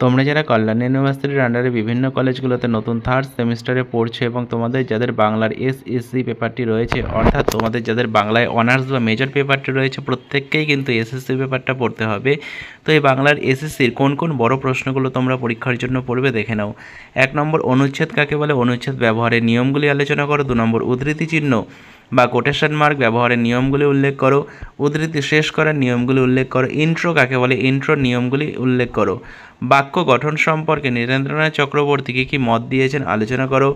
তোমরা যারা কল্যাণ ইউনিভার্সিটির আন্ডারে বিভিন্ন কলেজগুলোতে নতুন থার্ড সেমিস্টারে পড়ছো এবং তোমাদের যাদের বাংলার এসএসসি পেপারটি রয়েছে, অর্থাৎ তোমাদের যাদের বাংলায় অনার্স বা মেজর পেপারটি রয়েছে, প্রত্যেককেই কিন্তু এসএসসি পেপারটা পড়তে হবে। তো এই বাংলার এসএসসির কোন কোন বড় প্রশ্নগুলো তোমরা পরীক্ষার জন্য পড়বে দেখে নাও। 1 নম্বর, অনুচ্ছেদ কাকে বলে, অনুচ্ছেদ ব্যবহারের নিয়মগুলি আলোচনা করো। 2 নম্বর, উদ্ধৃতি চিহ্ন বা কোটেশন মার্ক ব্যবহারের নিয়মগুলি উল্লেখ করো। উদ্ধৃতি শেষ করার নিয়মগুলি উল্লেখ করো। ইন্ট্রো কাকে বলে, ইন্ট্রোর নিয়মগুলি উল্লেখ করো। বাক্য গঠন সম্পর্কে নীরেন্দ্রনাথ চক্রবর্তী কী কী মত দিয়েছেন আলোচনা করো।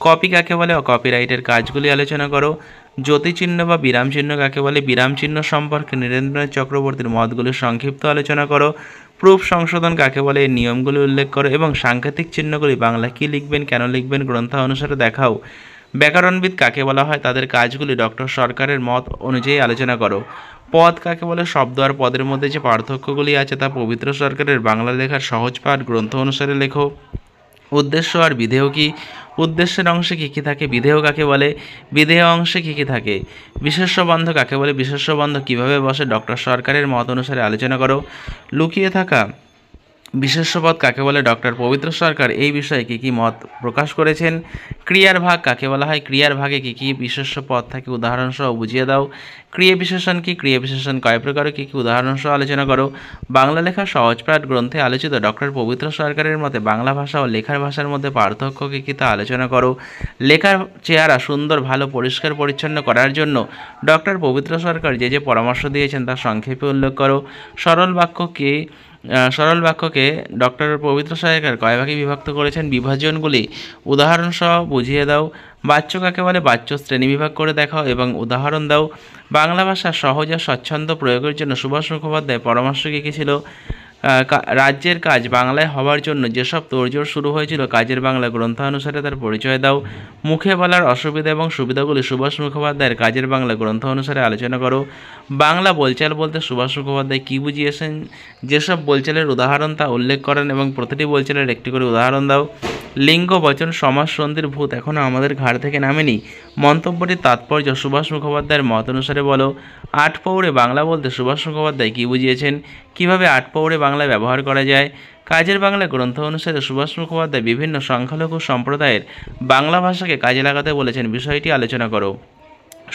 কপি কাকে বলে ও কপিরাইটের কাজগুলি আলোচনা করো। জ্যোতিচিহ্ন বা বিরামচিহ্ন কাকে বলে, বিরামচিহ্ন সম্পর্কে নীরেন্দ্রনাথ চক্রবর্তীর মতগুলি সংক্ষিপ্ত আলোচনা করো। প্রুফ সংশোধন কাকে বলে, এই নিয়মগুলি উল্লেখ করো এবং সাংকেতিক চিহ্নগুলি বাংলা কী লিখবেন, কেন লিখবেন গ্রন্থ অনুসারে দেখাও। ব্যাকরণবিদ কাকে বলা হয়, তাদের কাজগুলি ডক্টর সরকারের মত অনুযায়ী আলোচনা করো। পদ কাকে বলে, শব্দ আর পদের মধ্যে যে পার্থক্যগুলি আছে তা পবিত্র সরকারের বাংলা লেখার সহজ পাঠ গ্রন্থ অনুসারে লেখো। উদ্দেশ্য আর বিধেয় কি, উদ্দেশ্যের অংশে কী কী থাকে, বিধেয় কাকে বলে, বিধেয় অংশে কী কী থাকে। বিশেষ্যবন্ধ কাকে বলে, বিশেষ্যবন্ধ কীভাবে বসে ডক্টর সরকারের মত অনুসারে আলোচনা করো। লুকিয়ে থাকা বিশেষ্যপদ কাকে বলে, ডক্টর পবিত্র সরকার এই বিষয়ে কী কী মত প্রকাশ করেছেন। ক্রিয়ার ভাগ কাকে বলা হয়, ক্রিয়ার ভাগে কী কী বিশেষ্য পদ থাকে উদাহরণসহ বুঝিয়ে দাও। ক্রিয়া বিশেষণ কি, ক্রিয়া বিশেষণ কয় প্রকার, কী কী উদাহরণসহ আলোচনা করো। বাংলা লেখার সহজপাঠ গ্রন্থে আলোচিত ডক্টর পবিত্র সরকারের মতে বাংলা ভাষা ও লেখার ভাষার মধ্যে পার্থক্য কী কী তা আলোচনা করো। লেখার চেহারা সুন্দর, ভালো, পরিষ্কার পরিচ্ছন্ন করার জন্য ডক্টর পবিত্র সরকার যে যে পরামর্শ দিয়েছেন তা সংক্ষেপে উল্লেখ করো। সরল বাক্যকে ডক্টর পবিত্র সরকার কয় ভাগে বিভক্ত করেছেন, বিভাজনগুলি উদাহরণসহ বুঝিয়ে দাও। বাচ্য কাকে বলে, বাচ্য শ্রেণীবিভাগ করে দেখাও এবং উদাহরণ দাও। বাংলা ভাষার সহজ আর স্বচ্ছন্দ প্রয়োগের জন্য সুভাষ মুখোপাধ্যায় পরামর্শ কী কী ছিল। রাজ্যের কাজ বাংলায় হওয়ার জন্য যেসব তোড়জোড় শুরু হয়েছিল, কাজের বাংলা গ্রন্থানুসারে তার পরিচয় দাও। মুখে বলার অসুবিধা এবং সুবিধাগুলি সুভাষ মুখোপাধ্যায়ের কাজের বাংলা গ্রন্থ অনুসারে আলোচনা করো। বাংলা বলচাল বলতে সুভাষ মুখোপাধ্যায় কী বুঝিয়েছেন, যেসব বলচালের উদাহরণ তা উল্লেখ করেন এবং প্রতিটি বলচালের একটি করে উদাহরণ দাও। লিঙ্গ বচন সমাস সন্ধির ভূত এখনও আমাদের ঘাড় থেকে নামেনি, মন্তব্যটির তাৎপর্য সুভাষ মুখোপাধ্যায়ের মত অনুসারে বলো। আট পৌরে বাংলা বলতে সুভাষ মুখোপাধ্যায় কী বুঝিয়েছেন, কীভাবে আট পৌরে বাংলায় ব্যবহার করা যায়। কাজের বাংলা গ্রন্থ অনুসারে সুভাষ মুখোপাধ্যায় বিভিন্ন সংখ্যালঘু সম্প্রদায়ের বাংলা ভাষাকে কাজে লাগাতে বলেছেন, বিষয়টি আলোচনা করো।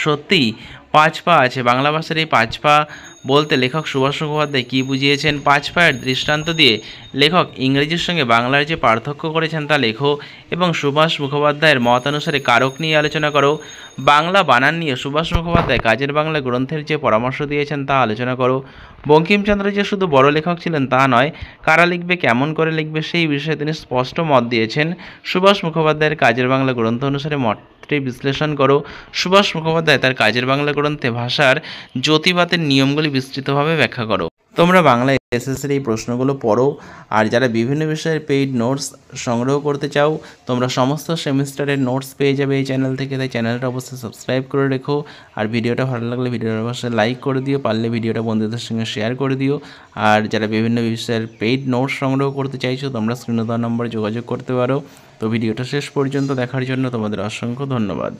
সত্যিই 5 পা আছে, বাংলা ভাষার এই 5 পা বলতে লেখক সুভাষ মুখোপাধ্যায় কী বুঝিয়েছেন। 5 পায়ের দৃষ্টান্ত দিয়ে লেখক ইংরেজির সঙ্গে বাংলার যে পার্থক্য করেছেন তা লেখো এবং সুভাষ মুখোপাধ্যায়ের মত অনুসারে কারক নিয়ে আলোচনা করো। বাংলা বানান নিয়ে সুভাষ মুখোপাধ্যায় কাজের বাংলা গ্রন্থের যে পরামর্শ দিয়েছেন তা আলোচনা করো। বঙ্কিমচন্দ্র যে শুধু বড় লেখক ছিলেন তা নয়, কারা লিখবে, কেমন করে লিখবে সেই বিষয়ে তিনি স্পষ্ট মত দিয়েছেন। সুভাষ মুখোপাধ্যায়ের কাজের বাংলা গ্রন্থ অনুসারে মতটি বিশ্লেষণ করো। সুভাষ মুখোপাধ্যায় তার কাজের বাংলা গ্রন্থে ভাষার জ্যোতিবাতের নিয়মগুলি বিস্তৃতভাবে ব্যাখ্যা করো। তোমরা বাংলায় এসএসসির এই প্রশ্নগুলো পড়ো, আর যারা বিভিন্ন বিষয়ের পেইড নোটস সংগ্রহ করতে চাও তোমরা সমস্ত সেমিস্টারের নোটস পেয়ে যাবে এই চ্যানেল থেকে, তাই চ্যানেলটা অবশ্যই সাবস্ক্রাইব করে রেখো। আর ভিডিওটা ভালো লাগলে ভিডিওটা অবশ্যই লাইক করে দিও, পারলে ভিডিওটা বন্ধুদের সঙ্গে শেয়ার করে দিও। আর যারা বিভিন্ন বিষয়ের পেইড নোটস সংগ্রহ করতে চাইছো তোমরা স্ক্রিনে দেওয়া নম্বরে যোগাযোগ করতে পারো। তো ভিডিওটা শেষ পর্যন্ত দেখার জন্য তোমাদের অসংখ্য ধন্যবাদ।